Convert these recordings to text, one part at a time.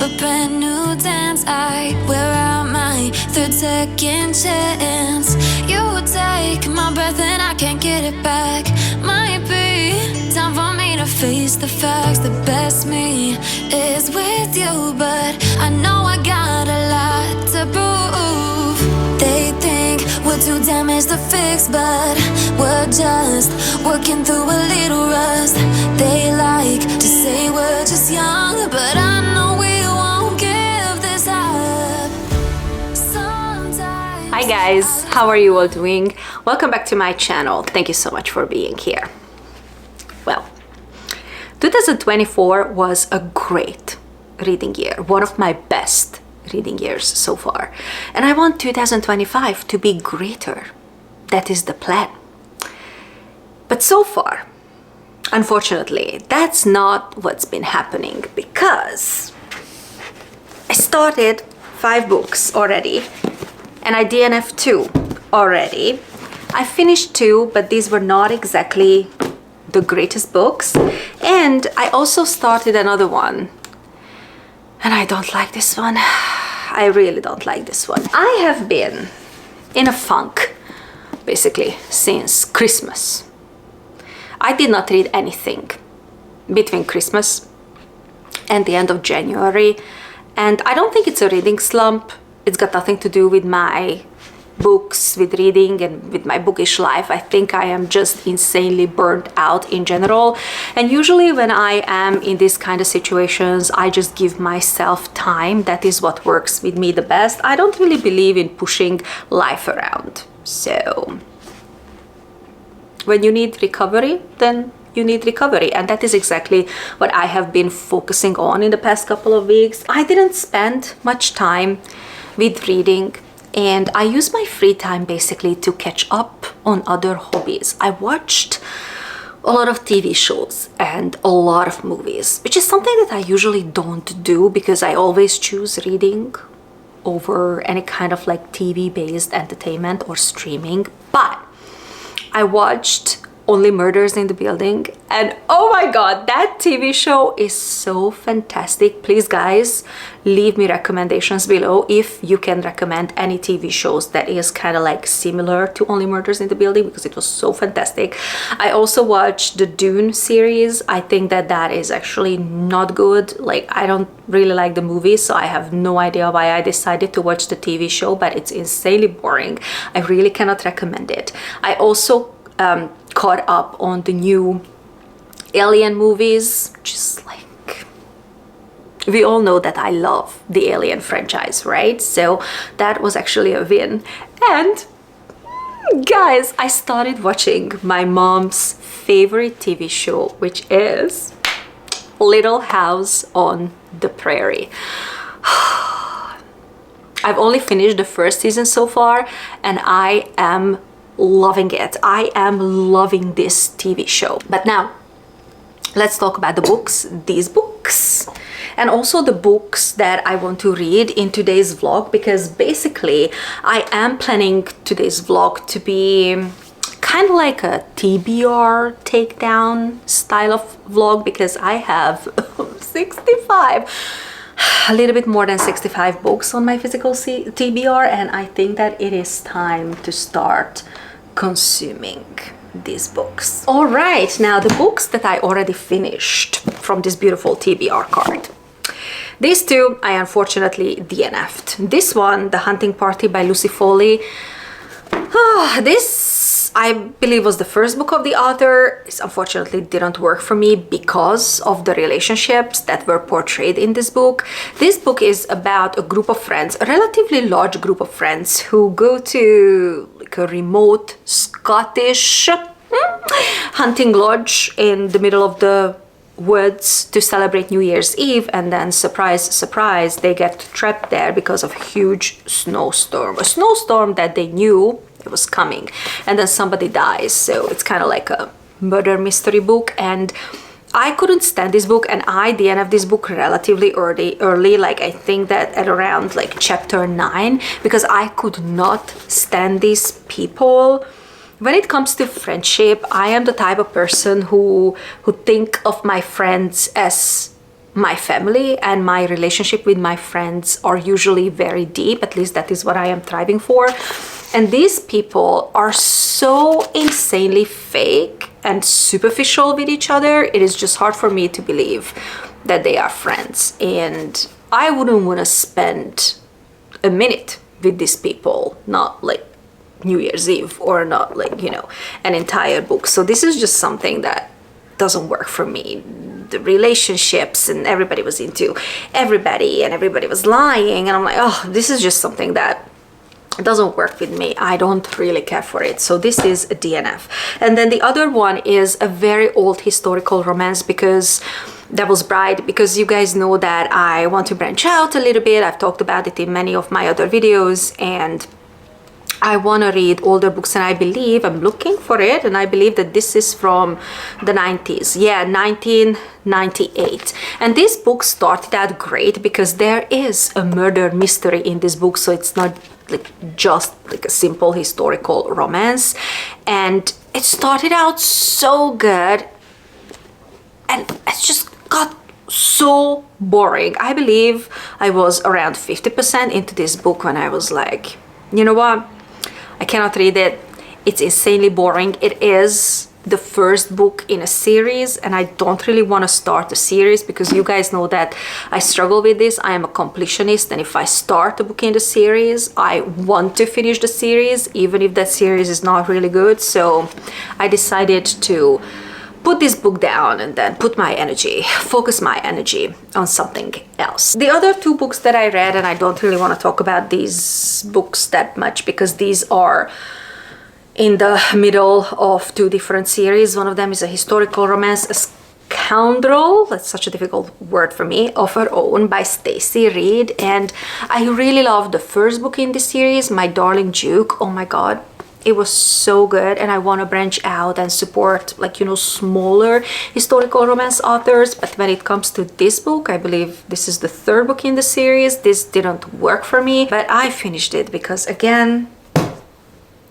a brand new dance. I wear out my third second chance. You take my breath and I can't get it back. Might be time for me to face the facts. The best me is with you, but I know I got a lot to prove. They think we're too damaged to fix, but we're just working through a little rust. They like to say we're just young, but I know we won't give this up. Sometimes. Hi guys, how are you all doing? Welcome back to my channel. Thank you so much for being here. Well, 2024 was a great reading year, one of my best reading years so far, and I want 2025 to be greater. That is the plan. But so far, unfortunately, that's not what's been happening, because I started 5 books already and I DNF 2 already. I finished 2, but these were not exactly the greatest books, and I also started another one and I don't like this one. I really don't like this one. I have been in a funk basically since Christmas. I did not read anything between Christmas and the end of January, and I don't think it's a reading slump. It's got nothing to do with my books, with reading, and with my bookish life. I think I am just insanely burnt out in general, and usually when I am in these kind of situations, I just give myself time. That is what works with me the best. I don't really believe in pushing life around. So when you need recovery, then you need recovery, and that is exactly what I have been focusing on in the past couple of weeks. I didn't spend much time with reading, and I use my free time basically to catch up on other hobbies. I watched a lot of TV shows and a lot of movies, which is something that I usually don't do because I always choose reading over any kind of like TV-based entertainment or streaming. But I watched Only Murders in the Building, and oh my god, that TV show is so fantastic. Please guys, leave me recommendations below if you can recommend any TV shows that is kind of like similar to Only Murders in the Building, because it was so fantastic. I also watched the Dune series. I think that that is actually not good. Like, I don't really like the movie, so I have no idea why I decided to watch the TV show, but it's insanely boring. I really cannot recommend it. I also caught up on the new Alien movies. Just like, we all know that I love the Alien franchise, right? So that was actually a win. And guys, I started watching my mom's favorite TV show, which is Little House on the Prairie. I've only finished the first season so far, and I am loving it. I am loving this TV show. But now let's talk about the books, these books, and also the books that I want to read in today's vlog, because basically I am planning today's vlog to be kind of like a TBR takedown style of vlog, because I have 65, a little bit more than 65 books on my physical TBR, and I think that it is time to start consuming these books. All right, now the books that I already finished from this beautiful TBR card. These two I unfortunately DNF'd. This one, The Hunting Party by Lucy Foley. This, I believe, was the first book of the author. This unfortunately didn't work for me because of the relationships that were portrayed in this book. This book is about a group of friends, a relatively large group of friends, who go to like a remote Scottish hunting lodge in the middle of the woods to celebrate New Year's Eve, and then surprise, surprise, they get trapped there because of a huge snowstorm. A snowstorm that they knew it was coming, and then somebody dies. So it's kind of like a murder mystery book, and I couldn't stand this book, and I DNF'd this book relatively early, like I think that at around like chapter 9, because I could not stand these people. When it comes to friendship, I am the type of person who think of my friends as my family and my relationship with my friends are usually very deep. At least that is what I am thriving for. And these people are so insanely fake and superficial with each other. It is just hard for me to believe that they are friends. And I wouldn't want to spend a minute with these people, not like New Year's Eve, or not like, you know, an entire book. So this is just something that doesn't work for me. The relationships, and everybody was into everybody and everybody was lying, and I'm like, oh, this is just something that doesn't work with me. I don't really care for it. So this is a DNF. And then the other one is a very old historical romance, because Devil's Bride, because you guys know that I want to branch out a little bit. I've talked about it in many of my other videos, and I want to read older books, and I believe, I'm looking for it, and I believe that this is from the 90s. Yeah, 1998. And this book started out great because there is a murder mystery in this book, so it's not like just like a simple historical romance. And it started out so good, and it just got so boring. I believe I was around 50% into this book when I was like, you know what? I cannot read it. It's insanely boring. It is the first book in a series, and I don't really want to start a series because you guys know that I struggle with this. I am a completionist, and if I start a book in the series, I want to finish the series, even if that series is not really good. So I decided to put this book down and then focus my energy on something else. The other two books that I read, and I don't really want to talk about these books that much because these are in the middle of two different series. One of them is a historical romance, A Scoundrel, that's such a difficult word for me, of Her Own by Stacy Reid. And I really loved the first book in this series, My Darling Duke. Oh my god, it was so good, and I want to branch out and support, like, you know, smaller historical romance authors. But when it comes to this book, I believe this is the third book in the series, this didn't work for me. But I finished it because, again,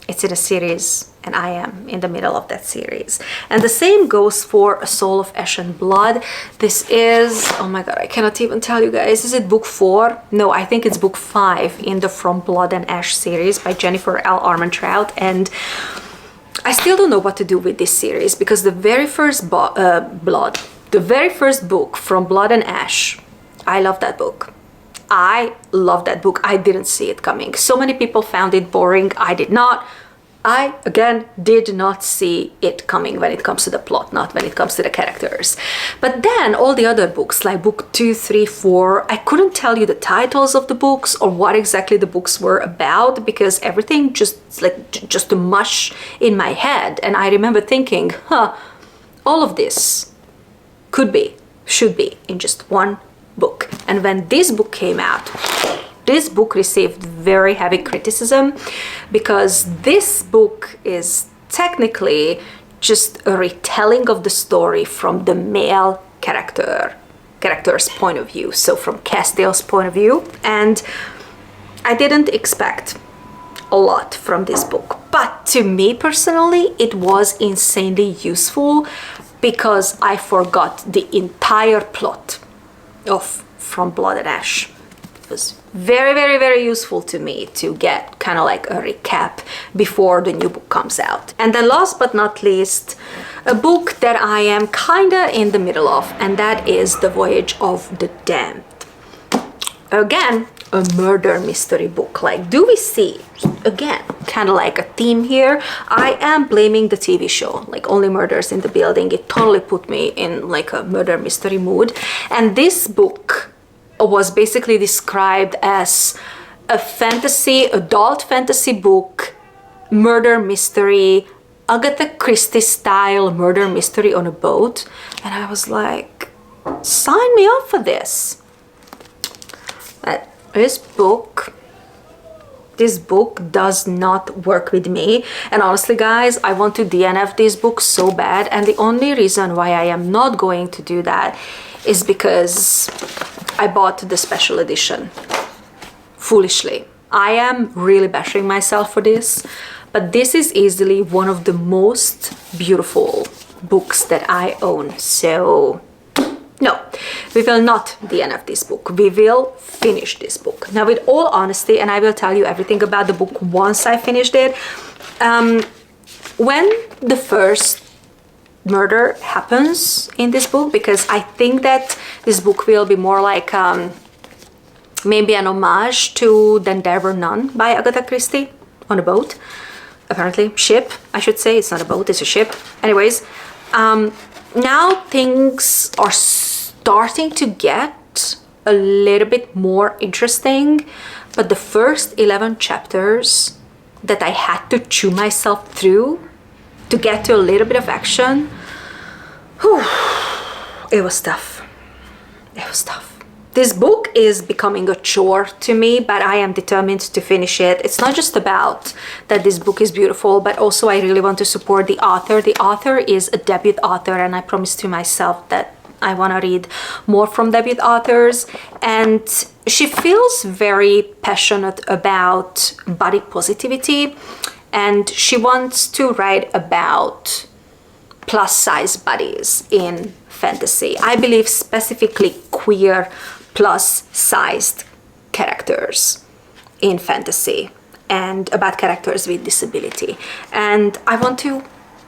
it's in a series and I am in the middle of that series. And the same goes for A Soul of Ash and Blood. This is, oh my god, I cannot even tell you guys, is it book 4? No, I think it's book 5 in the From Blood and Ash series by Jennifer L. Armentrout. And I still don't know what to do with this series because the very first book, From Blood and Ash, I love that book. I love that book. I didn't see it coming. So many people found it boring. I did not. I, again, did not see it coming when it comes to the plot, not when it comes to the characters. But then all the other books, like book 2, 3, 4, I couldn't tell you the titles of the books or what exactly the books were about because everything just a mush in my head. And I remember thinking, all of this should be in just one book. And when this book came out, this book received very heavy criticism because this book is technically just a retelling of the story from the male character's point of view, so from Castiel's point of view. And I didn't expect a lot from this book, but to me personally it was insanely useful because I forgot the entire plot of From Blood and Ash. It was very, very, very useful to me to get kind of like a recap before the new book comes out. And then last but not least, a book that I am kinda in the middle of, and that is The Voyage of the Damned. Again, a murder mystery book. Like, do we see, again, kind of like a theme here? I am blaming the TV show, like Only Murders in the Building. It totally put me in like a murder mystery mood. And this book was basically described as a adult fantasy book, murder mystery, Agatha Christie style murder mystery on a boat. And I was like, sign me up for this. But this book does not work with me. And honestly, guys, I want to DNF this book so bad. And the only reason why I am not going to do that is because I bought the special edition foolishly. I am really bashing myself for this, but this is easily one of the most beautiful books that I own. So No, we will not DNF this book. We will finish this book. Now, with all honesty, and I will tell you everything about the book once I finished it, when the first murder happens in this book, because I think that this book will be more like maybe an homage to Then There Were None by Agatha Christie on a boat. Apparently, ship, I should say. It's not a boat, it's a ship. Anyways, now things are starting to get a little bit more interesting, but the first 11 chapters that I had to chew myself through to get to a little bit of action, whew, it was tough. It was tough. This book is becoming a chore to me, but I am determined to finish it. It's not just about that this book is beautiful, but also I really want to support the author. The author is a debut author, and I promised to myself that I want to read more from debut authors. And she feels very passionate about body positivity, and she wants to write about plus size bodies in fantasy. I believe specifically queer plus sized characters in fantasy and about characters with disability. And I want to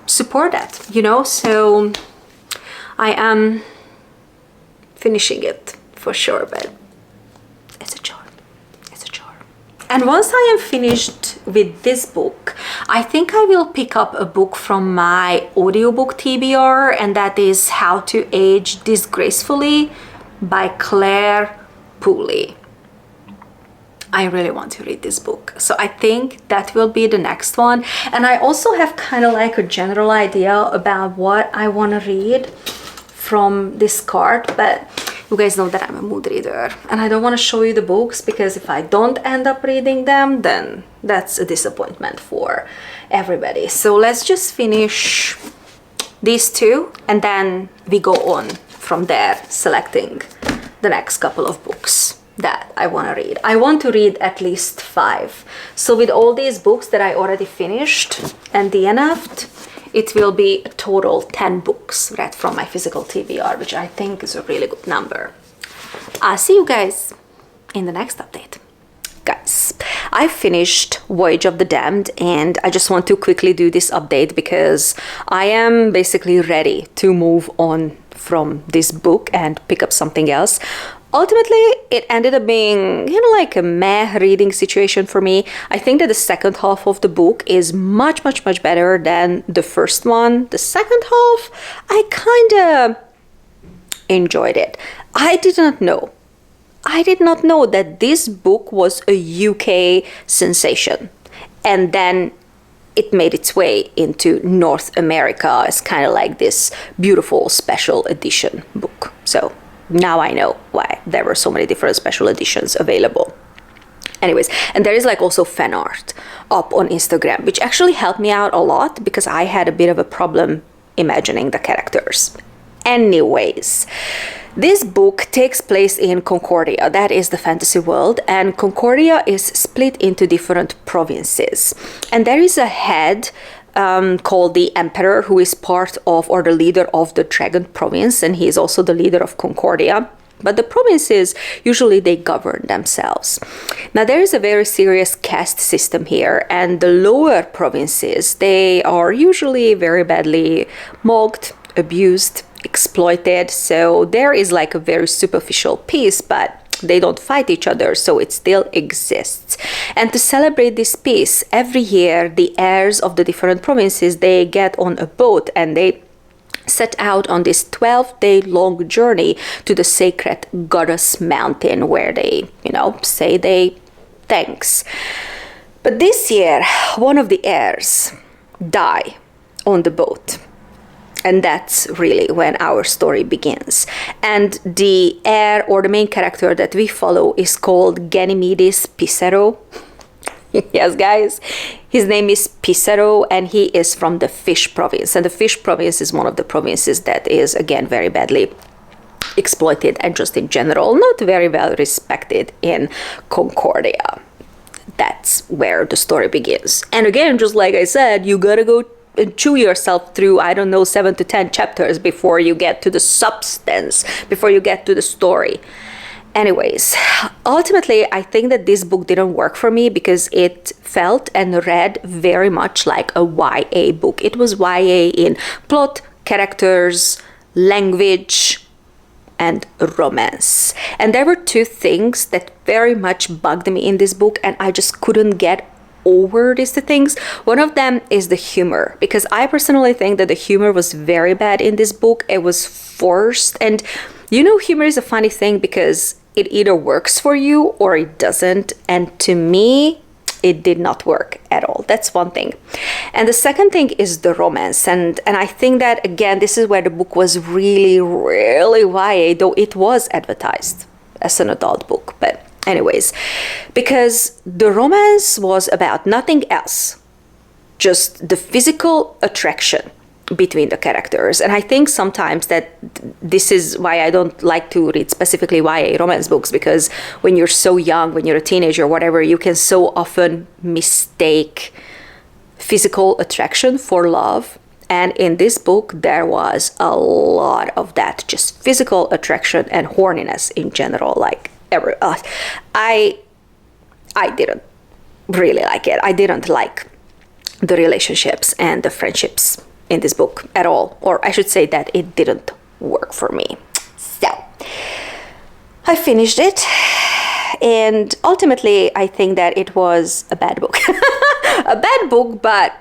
support that, you know, so I am finishing it for sure, but it's a chore. It's a chore. And once I am finished with this book, I think I will pick up a book from my audiobook TBR, and that is How to Age Disgracefully by Claire Pooley. I really want to read this book, so I think that will be the next one. And I also have kind of like a general idea about what I want to read from this card, but you guys know that I'm a mood reader and I don't want to show you the books, because if I don't end up reading them, then that's a disappointment for everybody. So let's just finish these two and then we go on from there, selecting the next couple of books that I want to read. I want to read at least 5. So with all these books that I already finished and DNF'd, it will be a total 10 books read from my physical TBR, which I think is a really good number. I'll see you guys in the next update. Guys, I finished Voyage of the Damned, and I just want to quickly do this update because I am basically ready to move on from this book and pick up something else. Ultimately, it ended up being, you know, like a meh reading situation for me. I think that the second half of the book is much better than the first one. The second half, I kind of enjoyed it. I did not know that this book was a UK sensation. And then it made its way into North America as kind of like this beautiful special edition book. So now I know why there were so many different special editions available. Anyways, and there is like also fan art up on Instagram, which actually helped me out a lot because I had a bit of a problem imagining the characters. Anyways, this book takes place in Concordia, that is the fantasy world, and Concordia is split into different provinces. And there is a head called the Emperor, who is part of, or the leader of the Dragon Province, and he is also the leader of Concordia. But the provinces, usually they govern themselves. Now there is a very serious caste system here, and the lower provinces, they are usually very badly mocked, abused, exploited. So there is like a very superficial peace, but they don't fight each other, so it still exists. And to celebrate this peace, every year the heirs of the different provinces, they get on a boat and they set out on this 12-day long journey to the sacred goddess mountain, where they, you know, say they thanks. But this year, one of the heirs die on the boat. And that's really when our story begins. And the heir, or the main character that we follow, is called Ganymedes Pissarro. Yes, guys, his name is Pissarro, and he is from the Fish Province. And the Fish Province is one of the provinces that is, again, very badly exploited and just in general not very well respected in Concordia. That's where the story begins. And again, just like I said, you gotta go chew yourself through, I don't know, 7 to 10 chapters before you get to the substance, before you get to the story. Anyways, ultimately, I think that this book didn't work for me because it felt and read very much like a YA book. It was YA in plot, characters, language, and romance. And there were two things that very much bugged me in this book, and I just couldn't get over these two things. One of them is the humor, because I personally think that the humor was very bad in this book. It was forced, and humor is a funny thing because it either works for you or it doesn't, and to me it did not work at all. That's one thing. And the second thing is the romance, and I think that again this is where the book was really YA, though it was advertised as an adult book. But anyways, because the romance was about nothing else, just the physical attraction between the characters. And I think sometimes that this is why I don't like to read specifically YA romance books, because when you're so young, when you're a teenager or whatever, you can so often mistake physical attraction for love. And in this book, there was a lot of that, just physical attraction and horniness in general. Like, I didn't really like it. I didn't like the relationships and the friendships in this book at all, or I should say that it didn't work for me. So I finished it, and ultimately I think that it was a bad book. A bad book, but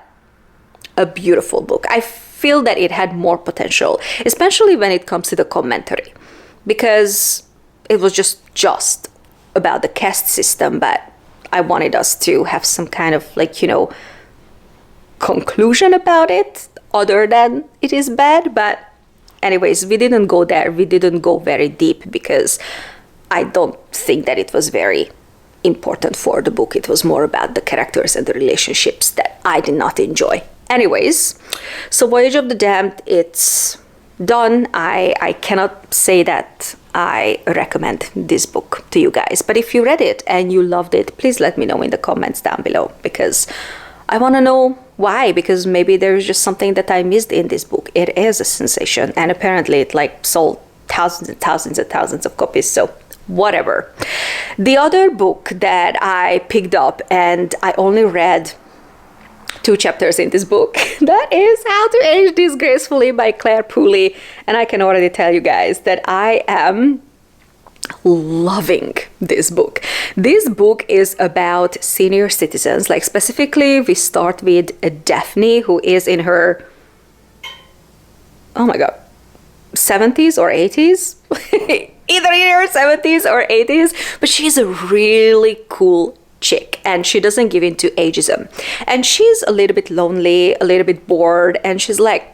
a beautiful book. I feel that it had more potential, especially when it comes to the commentary, because it was just about the caste system, but I wanted us to have some kind of conclusion about it, other than it is bad. But anyways, we didn't go there. We didn't go very deep because I don't think that it was very important for the book. It was more about the characters and the relationships that I did not enjoy. Anyways, so Voyage of the Damned, it's done. I cannot say that I recommend this book to you guys, but if you read it and you loved it, please let me know in the comments down below, because I want to know why, because maybe there's just something that I missed in this book. It is a sensation, and apparently it sold thousands and thousands and thousands of copies, so whatever. The other book that I picked up, and I only read 2 chapters in this book, that is How to Age Disgracefully by Claire Pooley, and I can already tell you guys that I am loving this book. This book is about senior citizens. Like, specifically, we start with Daphne, who is in her, oh my god, 70s or 80s? Either in her 70s or 80s, but she's a really cool chick, and she doesn't give in to ageism. And she's a little bit lonely, a little bit bored, and she's like,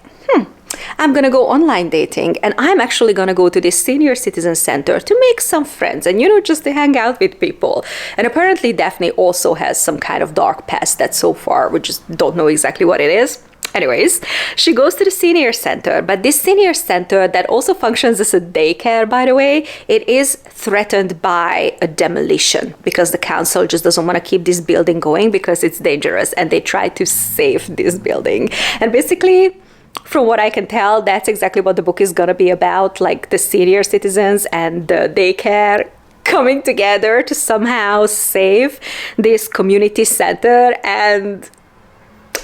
I'm gonna go online dating, and I'm actually gonna go to this senior citizen center to make some friends and just to hang out with people. And apparently Daphne also has some kind of dark past that so far we just don't know exactly what it is. Anyways, she goes to the senior center, but this senior center that also functions as a daycare, by the way, it is threatened by a demolition because the council just doesn't want to keep this building going because it's dangerous, and they try to save this building. And basically, from what I can tell, that's exactly what the book is gonna be about, like the senior citizens and the daycare coming together to somehow save this community center, and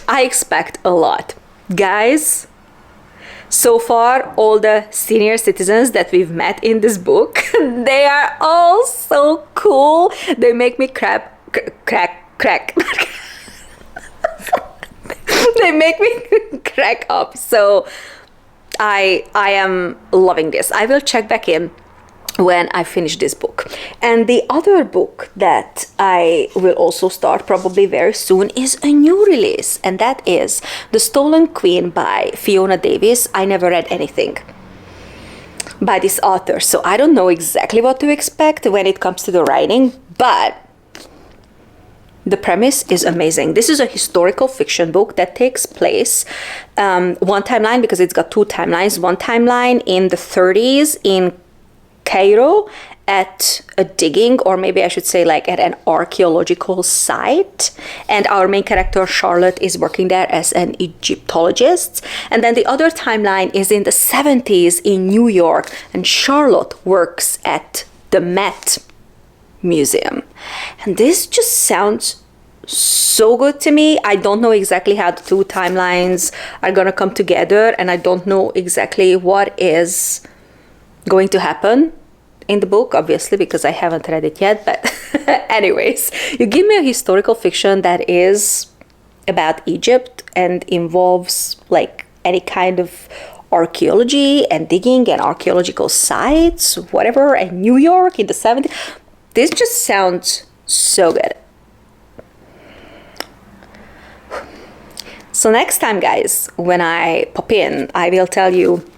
I expect a lot. Guys, so far, all the senior citizens that we've met in this book, they are all so cool. They make me crack. They make me crack up. So I am loving this. I will check back in when I finish this book. And the other book that I will also start probably very soon is a new release, and that is The Stolen Queen by Fiona Davis. I never read anything by this author, so I don't know exactly what to expect when it comes to the writing, but the premise is amazing. This is a historical fiction book that takes place one timeline, because it's got 2 timelines. One timeline in the 30s in Cairo, at a digging, or maybe I should say like at an archaeological site, and our main character Charlotte is working there as an Egyptologist. And then the other timeline is in the 70s in New York, and Charlotte works at the Met Museum. And this just sounds so good to me. I don't know exactly how the two timelines are gonna come together, and I don't know exactly what is going to happen in the book, obviously, because I haven't read it yet. But anyways, you give me a historical fiction that is about Egypt and involves like any kind of archaeology and digging and archaeological sites, whatever, and New York in the 70s. This just sounds so good. So next time, guys, when I pop in, I will tell you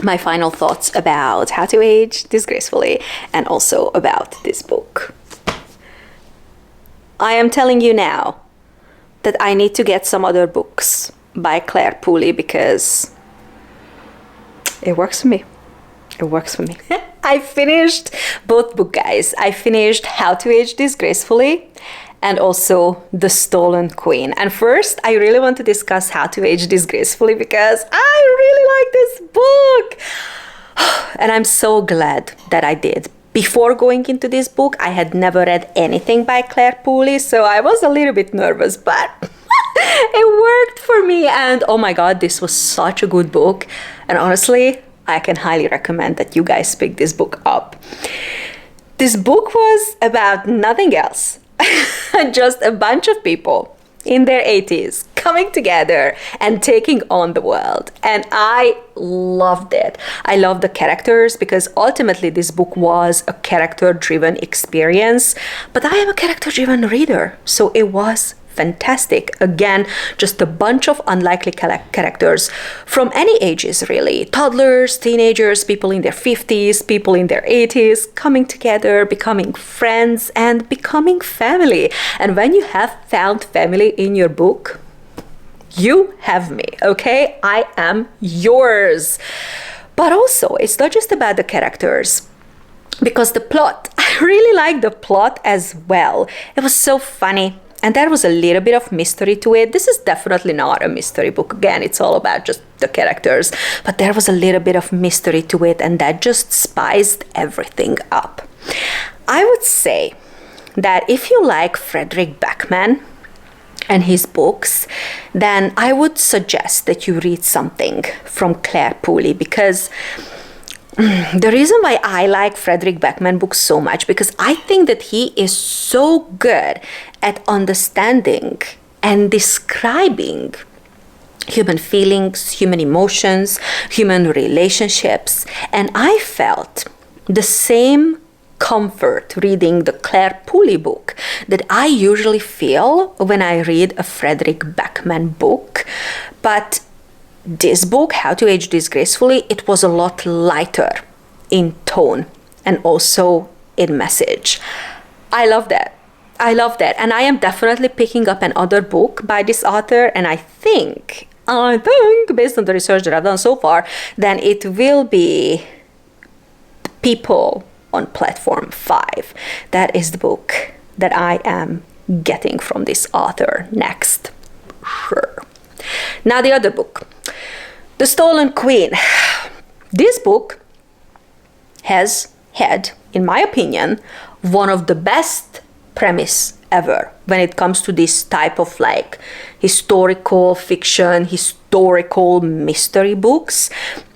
my final thoughts about How to Age Disgracefully and also about this book. I am telling you now that I need to get some other books by Claire Pooley because it works for me. It works for me. I finished both books, guys. I finished How to Age Disgracefully and also The Stolen Queen. And first, I really want to discuss How to Age Disgracefully because I really like this book. And I'm so glad that I did. Before going into this book, I had never read anything by Claire Pooley, so I was a little bit nervous, but it worked for me. And oh my God, this was such a good book. And honestly, I can highly recommend that you guys pick this book up. This book was about nothing else. Just a bunch of people in their 80s coming together and taking on the world. And I loved it. I love the characters because ultimately this book was a character-driven experience. But I am a character-driven reader, so it was fantastic. Again, just a bunch of unlikely characters from any ages, really. Toddlers, teenagers, people in their 50s, people in their 80s, coming together, becoming friends, and becoming family. And when you have found family in your book, you have me, okay? I am yours. But also, it's not just about the characters, because the plot, I really like the plot as well. It was so funny. And there was a little bit of mystery to it. This is definitely not a mystery book. Again, it's all about just the characters. But there was a little bit of mystery to it, and that just spiced everything up. I would say that if you like Frederick Backman and his books, then I would suggest that you read something from Claire Pooley, because the reason why I like Frederick Backman books so much, because I think that he is so good at understanding and describing human feelings, human emotions, human relationships. And I felt the same comfort reading the Claire Pooley book that I usually feel when I read a Frederick Backman book. But this book, How to Age Disgracefully, it was a lot lighter in tone and also in message. I love that. I love that. And I am definitely picking up another book by this author, and I think, based on the research that I've done so far, then it will be People on Platform 5. That is the book that I am getting from this author next. Sure. Now the other book, The Stolen Queen. This book has had, in my opinion, one of the best premise ever when it comes to this type of like historical fiction, historical mystery books.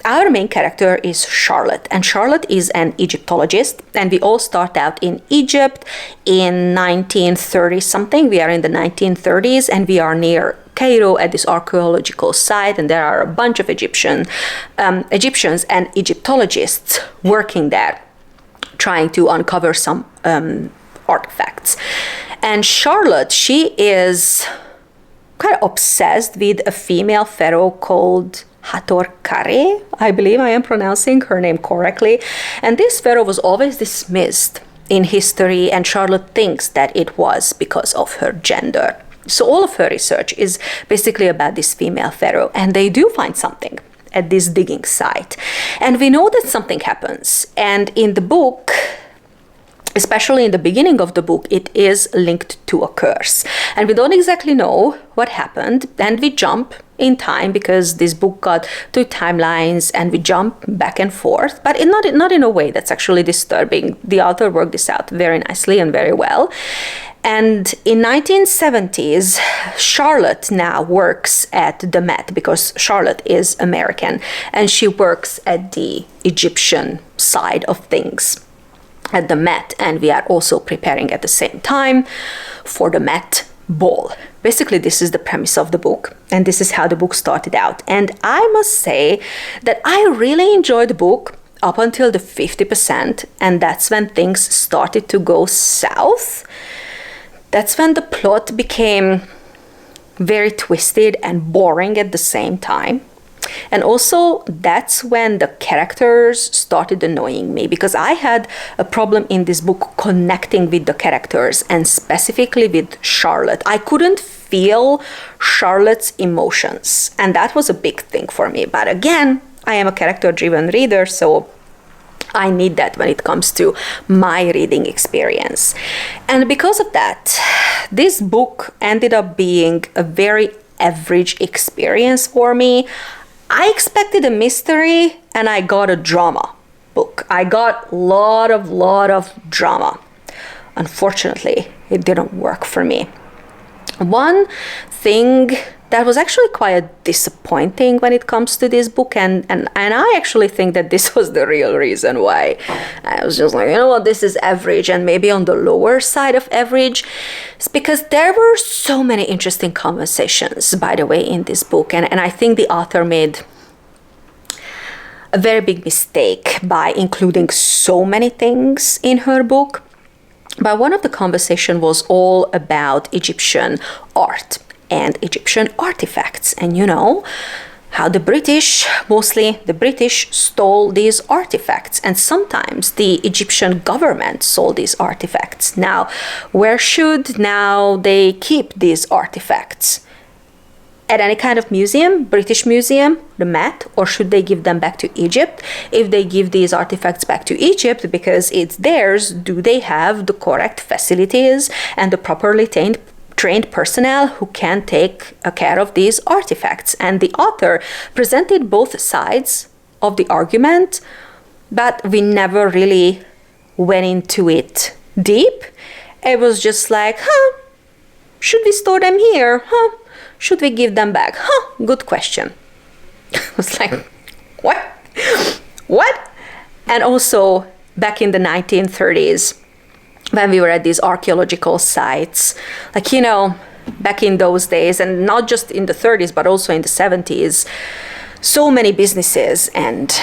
Our main character is Charlotte, and Charlotte is an Egyptologist, and we all start out in Egypt in 1930 something. We are in the 1930s, and we are near Cairo at this archaeological site, and there are a bunch of Egyptians and Egyptologists working there, trying to uncover some artifacts. And Charlotte, she is kind of obsessed with a female pharaoh called Hathor Kare. I believe I am pronouncing her name correctly. And this pharaoh was always dismissed in history, and Charlotte thinks that it was because of her gender. So all of her research is basically about this female pharaoh, and they do find something at this digging site. And we know that something happens. And in the book, especially in the beginning of the book, it is linked to a curse. And we don't exactly know what happened. And we jump in time because this book got two timelines and we jump back and forth, but not in a way that's actually disturbing. The author worked this out very nicely and very well. And in 1970s, Charlotte now works at the Met because Charlotte is American and she works at the Egyptian side of things at the Met, and we are also preparing at the same time for the Met Ball. Basically, this is the premise of the book, and this is how the book started out. And I must say that I really enjoyed the book up until the 50%, and that's when things started to go south. That's when the plot became very twisted and boring at the same time. And also, that's when the characters started annoying me, because I had a problem in this book connecting with the characters, and specifically with Charlotte. I couldn't feel Charlotte's emotions, and that was a big thing for me. But again, I am a character-driven reader, so I need that when it comes to my reading experience. And because of that, this book ended up being a very average experience for me. I expected a mystery and I got a drama book. I got a lot of drama. Unfortunately, it didn't work for me. One thing that was actually quite disappointing when it comes to this book, and I actually think that this was the real reason why I was just like, you know what, this is average and maybe on the lower side of average. It's because there were so many interesting conversations, by the way, in this book, and I think the author made a very big mistake by including so many things in her book. But one of the conversation was all about Egyptian art and Egyptian artifacts, and you know how the British, mostly the British, stole these artifacts, and sometimes the Egyptian government sold these artifacts. Now, where should now they keep these artifacts? At any kind of museum, British museum, the Met, or should they give them back to Egypt? If they give these artifacts back to Egypt because it's theirs, do they have the correct facilities and the properly trained personnel who can take care of these artifacts? And the author presented both sides of the argument, but we never really went into it deep. It was just like, should we store them here? Should we give them back? Good question. I was like, what? What? And also, back in the 1930s, when we were at these archaeological sites, like, you know, back in those days, and not just in the 30s, but also in the 70s, so many businesses, and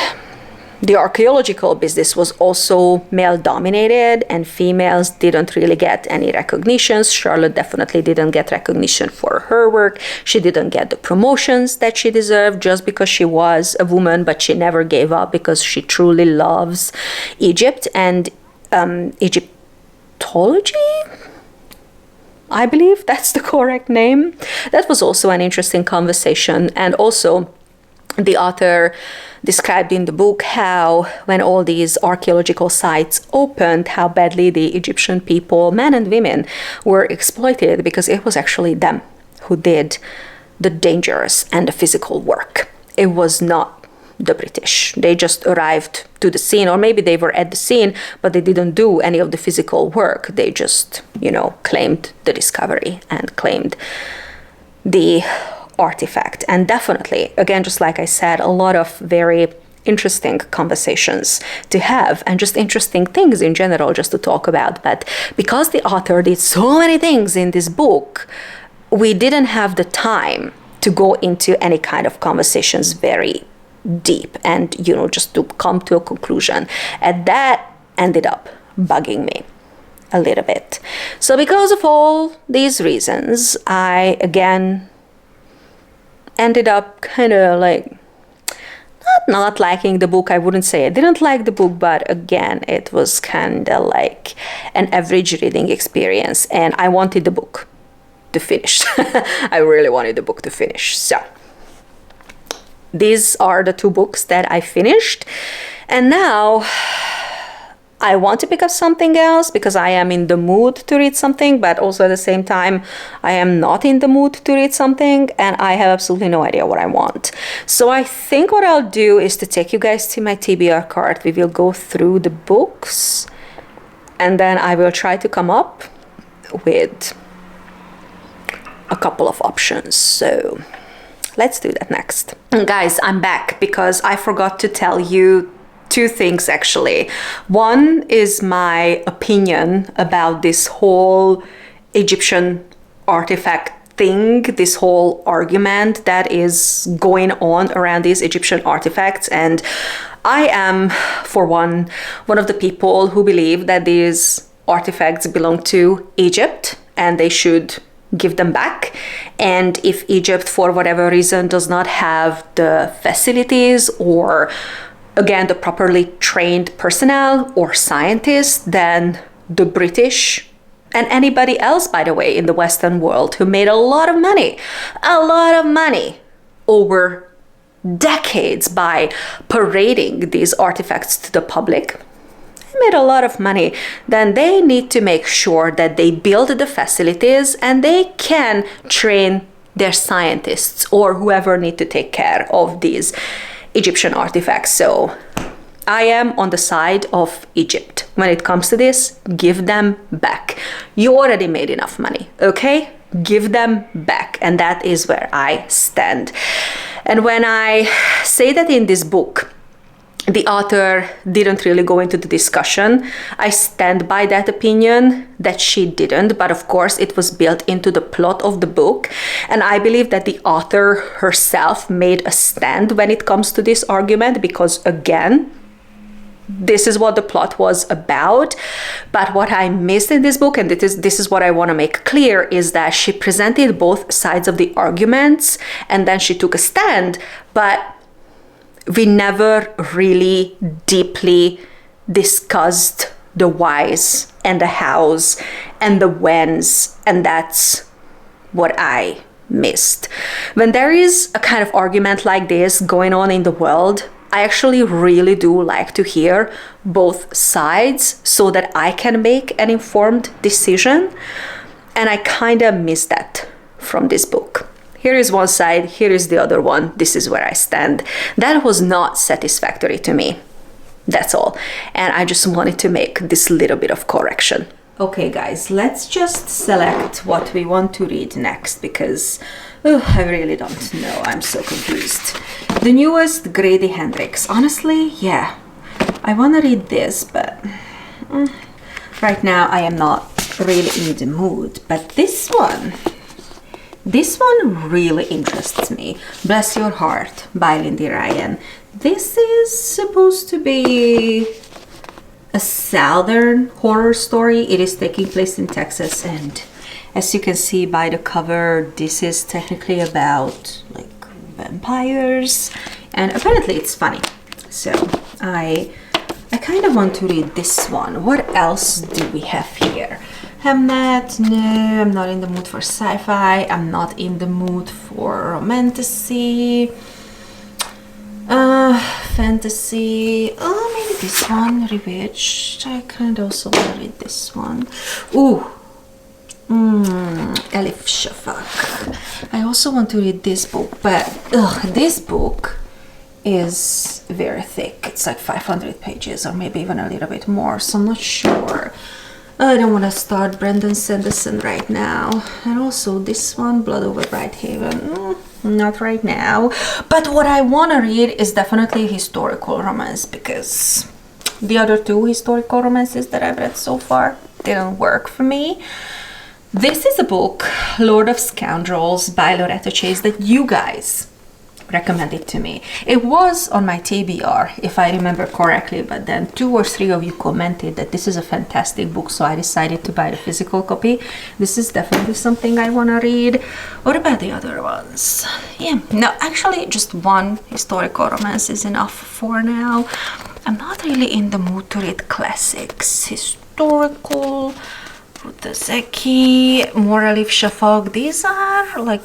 the archaeological business was also male-dominated, and females didn't really get any recognitions. Charlotte definitely didn't get recognition for her work. She didn't get the promotions that she deserved just because she was a woman, but she never gave up because she truly loves Egypt and Egyptology. I believe that's the correct name. That was also an interesting conversation. And also, the author described in the book how when all these archaeological sites opened, how badly the Egyptian people, men and women, were exploited, because it was actually them who did the dangerous and the physical work. It was not the British. They just arrived to the scene, or maybe they were at the scene, but they didn't do any of the physical work. They just, claimed the discovery and claimed the artifact. And definitely, again, just like I said, a lot of very interesting conversations to have, and just interesting things in general just to talk about. But because the author did so many things in this book, we didn't have the time to go into any kind of conversations very deep and, just to come to a conclusion. And that ended up bugging me a little bit. So because of all these reasons, I, again, ended up kind of like not liking the book. I wouldn't say I didn't like the book, but again, it was kind of like an average reading experience, and I wanted the book to finish. I really wanted the book to finish. So these are the two books that I finished, and now I want to pick up something else because I am in the mood to read something, but also at the same time, I am not in the mood to read something and I have absolutely no idea what I want. So I think what I'll do is to take you guys to my TBR cart. We will go through the books and then I will try to come up with a couple of options. So let's do that next. And guys, I'm back because I forgot to tell you two things actually. One is my opinion about this whole Egyptian artifact thing, this whole argument that is going on around these Egyptian artifacts. And I am, for one of the people who believe that these artifacts belong to Egypt and they should give them back. And if Egypt, for whatever reason, does not have the facilities or again, the properly trained personnel or scientists, then the British and anybody else, by the way, in the Western world who made a lot of money over decades by parading these artifacts to the public, made a lot of money, then they need to make sure that they build the facilities and they can train their scientists or whoever need to take care of these Egyptian artifacts. So I am on the side of Egypt. When it comes to this, give them back. You already made enough money, okay? Give them back. And that is where I stand. And when I say that in this book, the author didn't really go into the discussion, I stand by that opinion that she didn't, but of course it was built into the plot of the book. And I believe that the author herself made a stand when it comes to this argument because, again, this is what the plot was about. But what I missed in this book, and this is what I want to make clear, is that she presented both sides of the arguments and then she took a stand, but we never really deeply discussed the whys and the hows and the whens, and that's what I missed. When there is a kind of argument like this going on in the world, I actually really do like to hear both sides so that I can make an informed decision, and I kind of miss that from this book. Here is one side, here is the other one, this is where I stand. That was not satisfactory to me. That's all. And I just wanted to make this little bit of correction. Okay guys, let's just select what we want to read next because I really don't know. I'm so confused. The newest Grady Hendrix. Honestly, yeah, I want to read this, but right now I am not really in the mood. But this one really interests me. Bless Your Heart by Lindy Ryan. This is supposed to be a southern horror story. It is taking place in Texas, and as you can see by the cover, this is technically about like vampires, and apparently it's funny. So I kind of want to read this one. What else do we have here? Hamnet, no, I'm not in the mood for sci-fi. I'm not in the mood for romantasy. Fantasy. Oh, maybe this one, Revenge. I kind of also want to read this one. Ooh. Elif Shafak. I also want to read this book, but this book is very thick. It's like 500 pages or maybe even a little bit more, so I'm not sure. I don't want to start Brandon Sanderson right now. And also this one, Blood Over Brighthaven. Not right now. But what I want to read is definitely a historical romance, because the other two historical romances that I've read so far didn't work for me. This is a book, Lord of Scoundrels by Loretta Chase, that you guys recommended to me. It was on my TBR, if I remember correctly, but then 2 or 3 of you commented that this is a fantastic book, so I decided to buy the physical copy. This is definitely something I want to read. What about the other ones? Yeah, no, actually just one historical romance is enough for now. I'm not really in the mood to read classics. Historical, Rutazeki, Moralif Shafak, these are like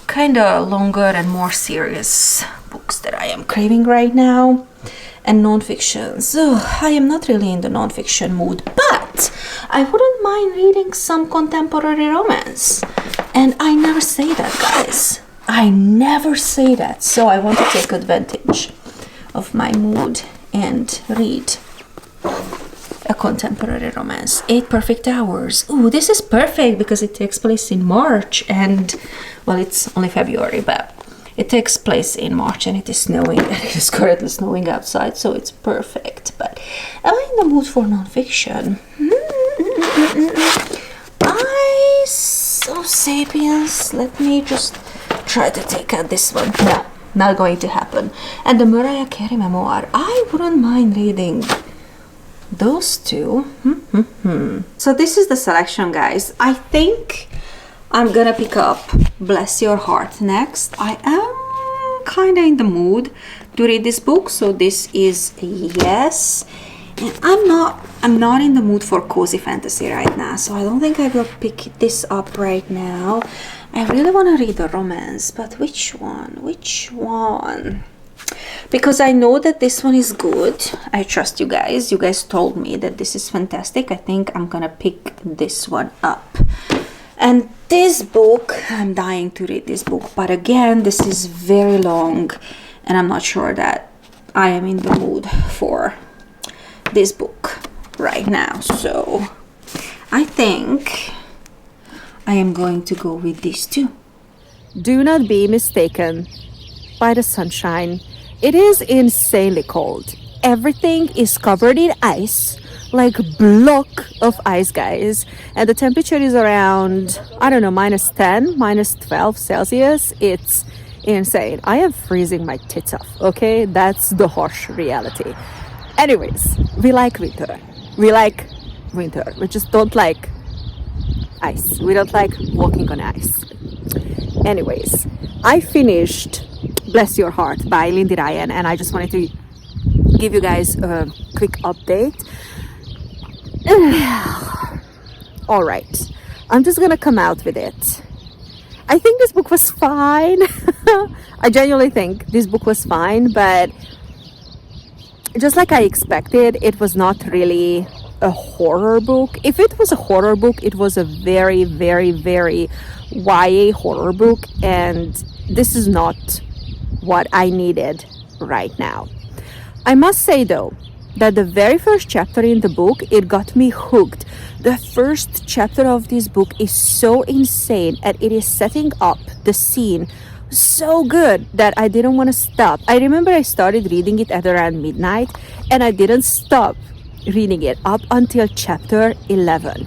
kind of longer and more serious books. books that I am craving right now. And non-fiction. So I am not really in the non-fiction mood, but I wouldn't mind reading some contemporary romance. And I never say that, guys. I never say that. So I want to take advantage of my mood and read a contemporary romance. 8 Perfect Hours. Ooh, this is perfect because it takes place in March and, well, it's only February, but it takes place in March and it is snowing and it is currently snowing outside, so it's perfect. But am I in the mood for non-fiction? Sapiens. Let me just try to take out this one. No, not going to happen. And the Mariah Carey memoir. I wouldn't mind reading those two. So this is the selection, guys. I think I'm gonna pick up Bless Your Heart next. I am kinda in the mood to read this book, so this is a yes. And I'm not in the mood for cozy fantasy right now, so I don't think I will pick this up right now. I really want to read a romance, but which one? Which one? Because I know that this one is good. I trust you guys. You guys told me that this is fantastic. I think I'm gonna pick this one up. And this book, I'm dying to read this book, but again, this is very long and I'm not sure that I am in the mood for this book right now. So I think I am going to go with these two. Do not be mistaken by the sunshine. It is insanely cold. Everything is covered in ice, like block of ice, guys. And the temperature is around, I don't know, -10, -12 Celsius. It's insane. I am freezing my tits off, okay? That's the harsh reality. Anyways, we like winter. We like winter. We just don't like ice. We don't like walking on ice. Anyways, I finished Bless Your Heart by Lindy Ryan, and I just wanted to give you guys a quick update. All right, I'm just gonna come out with it. I think this book was fine. I genuinely think this book was fine, but just like I expected, it was not really a horror book. If it was a horror book, it was a very, very, very YA horror book, and this is not what I needed right now. I must say though, that the very first chapter in the book, it got me hooked. The first chapter of this book is so insane and it is setting up the scene so good that I didn't want to stop. I remember I started reading it at around midnight and I didn't stop reading it up until chapter 11.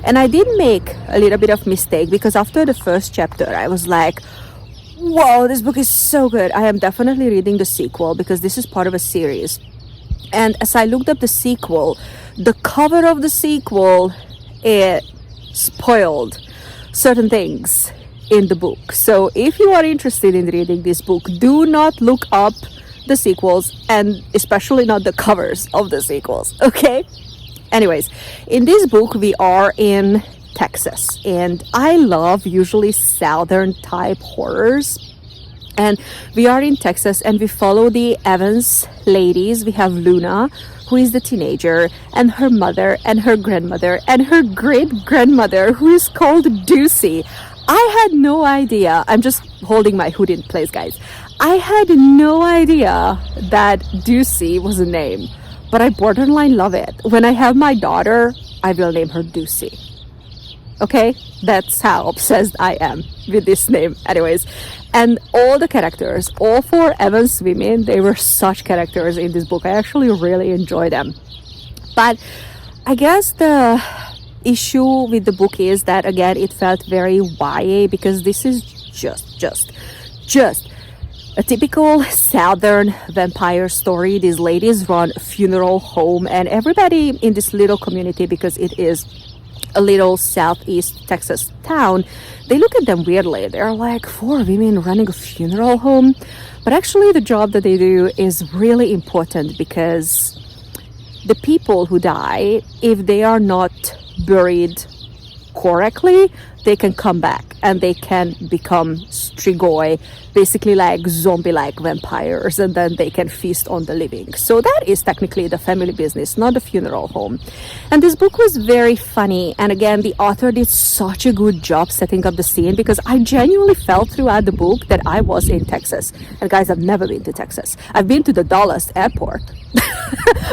And I did make a little bit of mistake because after the first chapter I was like, whoa, this book is so good. I am definitely reading the sequel because this is part of a series. And as I looked up the sequel, the cover of the sequel, it spoiled certain things in the book. So if you are interested in reading this book, do not look up the sequels and especially not the covers of the sequels, okay? Anyways, in this book, we are in Texas, and I love usually southern type horrors. And we are in Texas and we follow the Evans ladies. We have Luna, who is the teenager, and her mother and her grandmother and her great-grandmother, who is called Zsuzsi. I had no idea. I'm just holding my hood in place, guys. I had no idea that Zsuzsi was a name, but I borderline love it. When I have my daughter, I will name her Zsuzsi. Okay? That's how obsessed I am with this name. Anyways, and all the characters, all 4 Evans women, they were such characters in this book. I actually really enjoy them. But I guess the issue with the book is that, again, it felt very YA because this is just a typical southern vampire story. These ladies run a funeral home, and everybody in this little community, because it is a little southeast Texas town, they look at them weirdly. They're like, 4 women running a funeral home? But actually the job that they do is really important because the people who die, if they are not buried correctly, they can come back and they can become strigoi, basically like zombie-like vampires, and then they can feast on the living. So that is technically the family business, not the funeral home. And this book was very funny, and again, the author did such a good job setting up the scene, because I genuinely felt throughout the book that I was in Texas. And guys, I've never been to Texas. I've been to the Dallas airport,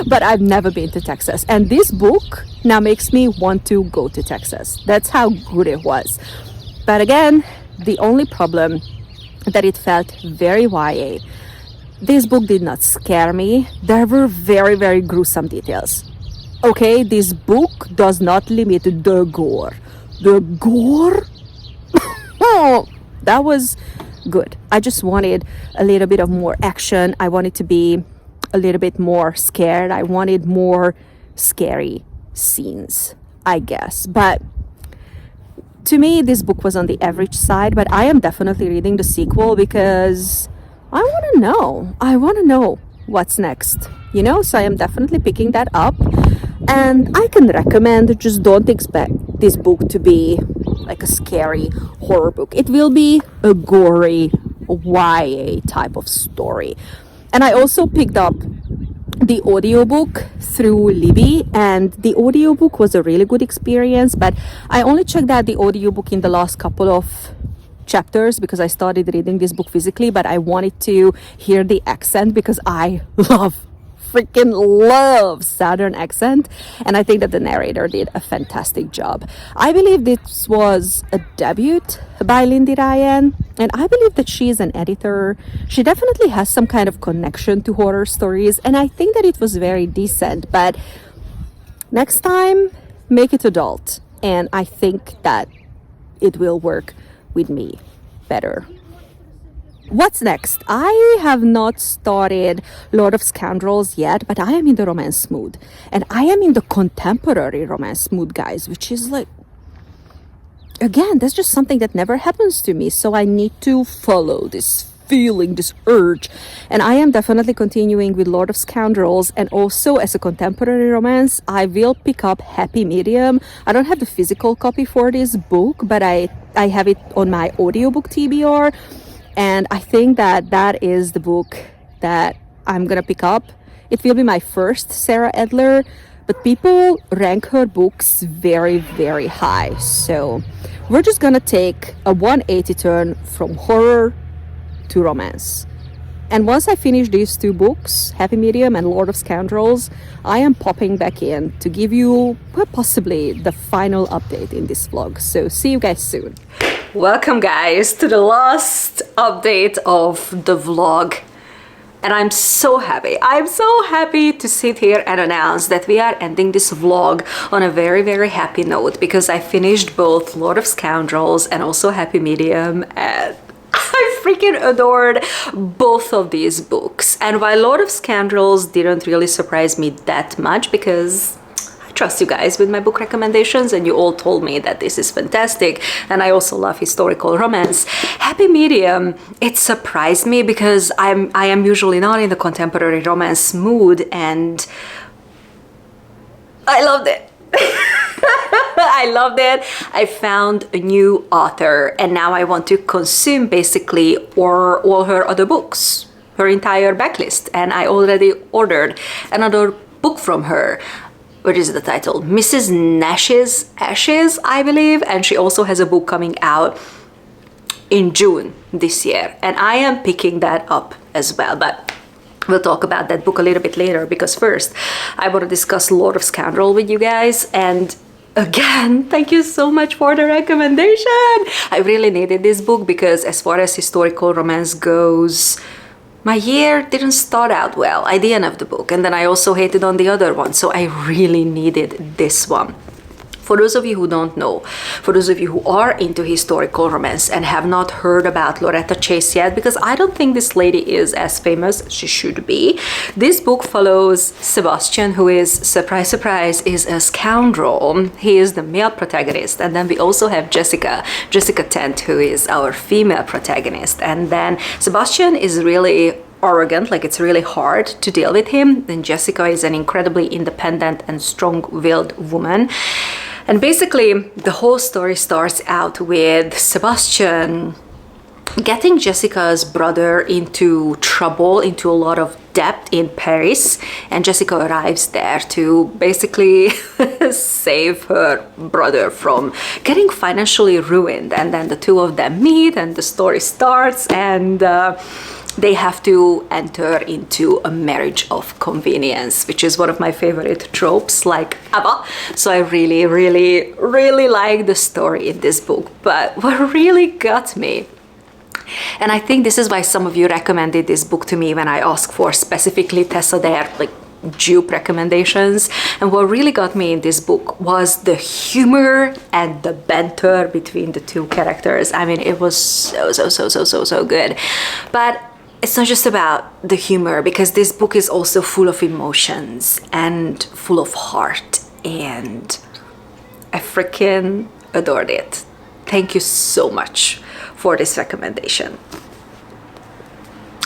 but I've never been to Texas. And this book now makes me want to go to Texas. That's how good it was. But again, the only problem that it felt very YA. This book did not scare me. There were very, very gruesome details. Okay, this book does not limit the gore. The gore? Oh, that was good. I just wanted a little bit of more action. I wanted to be a little bit more scared. I wanted more scary scenes, I guess. But to me, this book was on the average side, but I am definitely reading the sequel because I want to know. I want to know what's next, you know? So I am definitely picking that up. And I can recommend, just don't expect this book to be like a scary horror book. It will be a gory YA type of story. And I also picked up the audiobook through Libby, and the audiobook was a really good experience, but I only checked out the audiobook in the last couple of chapters because I started reading this book physically, but I wanted to hear the accent because I freaking love Southern accent, and I think that the narrator did a fantastic job. I believe this was a debut by Lindy Ryan, and I believe that she is an editor. She definitely has some kind of connection to horror stories, and I think that it was very decent, but next time make it adult, and I think that it will work with me better. What's next? I have not started Lord of Scoundrels yet, but I am in the romance mood. And I am in the contemporary romance mood, guys, which is like, again, that's just something that never happens to me. So I need to follow this feeling, this urge. And I am definitely continuing with Lord of Scoundrels. And also as a contemporary romance, I will pick up Happy Medium. I don't have the physical copy for this book, but I have it on my audiobook TBR. And I think that that is the book that I'm gonna pick up. It will be my first Sarah Adler, but people rank her books very, very high. So we're just gonna take a 180 turn from horror to romance. And once I finish these two books, Happy Medium and Lord of Scoundrels, I am popping back in to give you possibly the final update in this vlog. So see you guys soon. Welcome guys to the last update of the vlog. And I'm so happy. I'm so happy to sit here and announce that we are ending this vlog on a very, very happy note, because I finished both Lord of Scoundrels and also Happy Medium, and I freaking adored both of these books. And while Lord of Scoundrels didn't really surprise me that much, because I trust you guys with my book recommendations and you all told me that this is fantastic, and I also love historical romance, Happy Medium, it surprised me because I am usually not in the contemporary romance mood, and I loved it. I loved it. I found a new author, and now I want to consume basically all her other books, her entire backlist. And I already ordered another book from her. What is the title? Mrs. Nash's Ashes, I believe. And she also has a book coming out in June this year, and I am picking that up as well. But we'll talk about that book a little bit later, because first I want to discuss Lord of Scoundrel with you guys. And again, thank you so much for the recommendation. I really needed this book because as far as historical romance goes, my year didn't start out well. I didn't have the book, and then I also hated on the other one, so I really needed this one. For those of you who don't know, for those of you who are into historical romance and have not heard about Loretta Chase yet, because I don't think this lady is as famous as she should be, this book follows Sebastian, who is, surprise, surprise, is a scoundrel. He is the male protagonist. And then we also have Jessica Tent, who is our female protagonist. And then Sebastian is really arrogant, like it's really hard to deal with him. Then Jessica is an incredibly independent and strong-willed woman. And basically, the whole story starts out with Sebastian getting Jessica's brother into trouble, into a lot of debt in Paris, and Jessica arrives there to basically save her brother from getting financially ruined. And then the two of them meet and the story starts, and they have to enter into a marriage of convenience, which is one of my favorite tropes, like ABBA. So I really, really, really like the story in this book. But what really got me, and I think this is why some of you recommended this book to me when I asked for specifically Tessa Dare, like dupe recommendations. And what really got me in this book was the humor and the banter between the two characters. I mean, it was so good. But it's not just about the humor, because this book is also full of emotions and full of heart, and I freaking adored it. Thank you so much for this recommendation.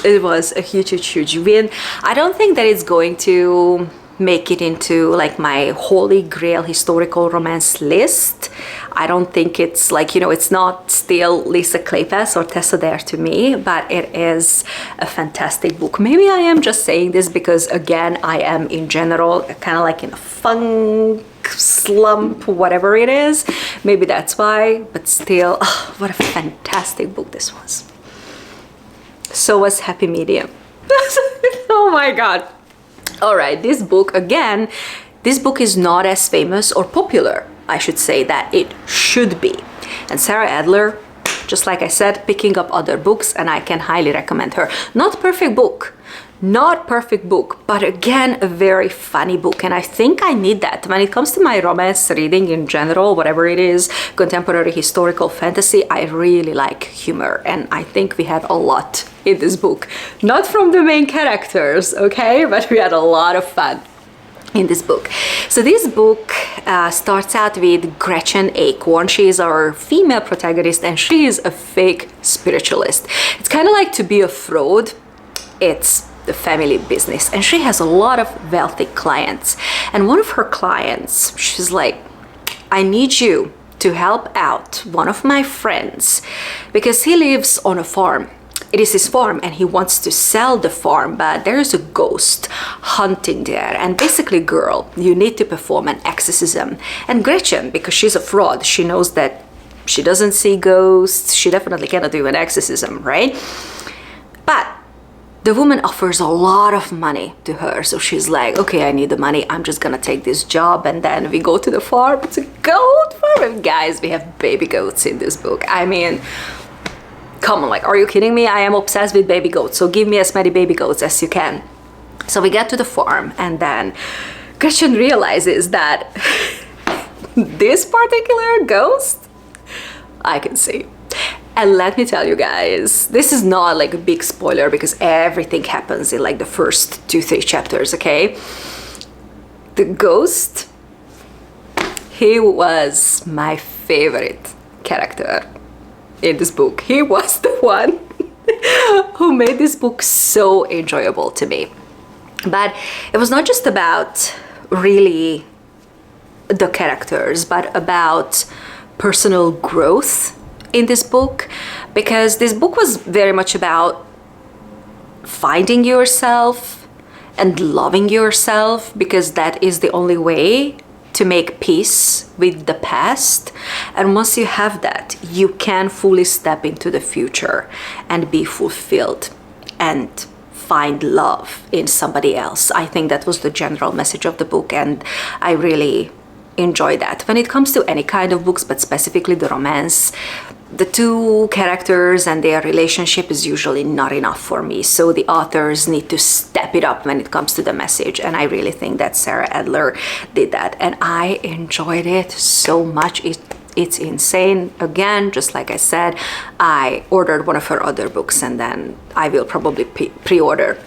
It was a huge win. I don't think that it's going to make it into like my holy grail historical romance list. I don't think it's like, you know, it's not still Lisa Kleypas or Tessa Dare to me, but it is a fantastic book. Maybe I am just saying this because, again, I am in general kind of like in a funk slump, whatever it is. Maybe that's why, but still, oh, what a fantastic book this was. So was Happy Medium. Oh my god. All right, this book, again, this book is not as famous or popular, I should say, that it should be. And Sarah Adler, just like I said, picking up other books, and I can highly recommend her. Not perfect book, but again, a very funny book. And I think I need that when it comes to my romance reading in general, whatever it is, contemporary, historical, fantasy. I really like humor, and I think we had a lot in this book. Not from the main characters, okay, but we had a lot of fun in this book. So this book starts out with Gretchen Acorn. She is our female protagonist, and she is a fake spiritualist. It's kind of like To Be a Fraud. It's the family business, and she has a lot of wealthy clients. And one of her clients, she's like, I need you to help out one of my friends because he lives on a farm. It is his farm, and he wants to sell the farm, but there is a ghost hunting there. And basically, girl, you need to perform an exorcism. And Gretchen, because she's a fraud, she knows that she doesn't see ghosts. She definitely cannot do an exorcism, right? But the woman offers a lot of money to her. So she's like, okay, I need the money. I'm just gonna take this job. And then we go to the farm. It's a goat farm. And guys, we have baby goats in this book. I mean, come on, like, are you kidding me? I am obsessed with baby goats. So give me as many baby goats as you can. So we get to the farm, and then Gretchen realizes that this particular ghost, I can see. And let me tell you guys, this is not like a big spoiler because everything happens in like the first 2-3 chapters, okay? The ghost, he was my favorite character in this book. He was the one who made this book so enjoyable to me. But it was not just about really the characters, but about personal growth in this book, because this book was very much about finding yourself and loving yourself, because that is the only way to make peace with the past. And once you have that, you can fully step into the future and be fulfilled and find love in somebody else. I think that was the general message of the book, and I really enjoy that. When it comes to any kind of books, but specifically the romance, the two characters and their relationship is usually not enough for me. So the authors need to step it up when it comes to the message. And I really think that Sarah Adler did that. And I enjoyed it so much. It's insane. Again, just like I said, I ordered one of her other books, and then I will probably pre-order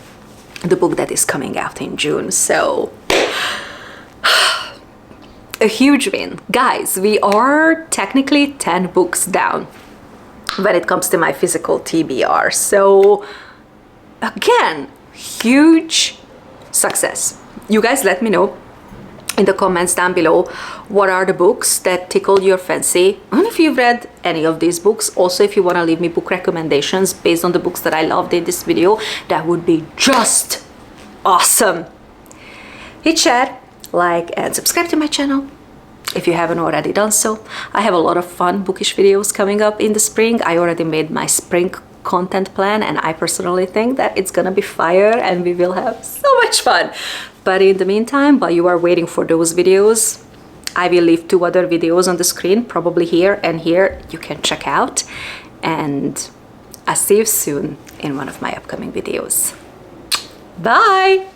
the book that is coming out in June. So a huge win. Guys, we are technically 10 books down when it comes to my physical TBR. So again, huge success. You guys let me know in the comments down below what are the books that tickled your fancy, and if you've read any of these books. Also, if you want to leave me book recommendations based on the books that I loved in this video, that would be just awesome. Hit share, like, and subscribe to my channel if you haven't already done so. I have a lot of fun bookish videos coming up in the spring. I already made my spring content plan, and I personally think that it's gonna be fire and we will have so much fun. But in the meantime, while you are waiting for those videos, I will leave 2 other videos on the screen, probably here and here, you can check out. And I'll see you soon in one of my upcoming videos. Bye!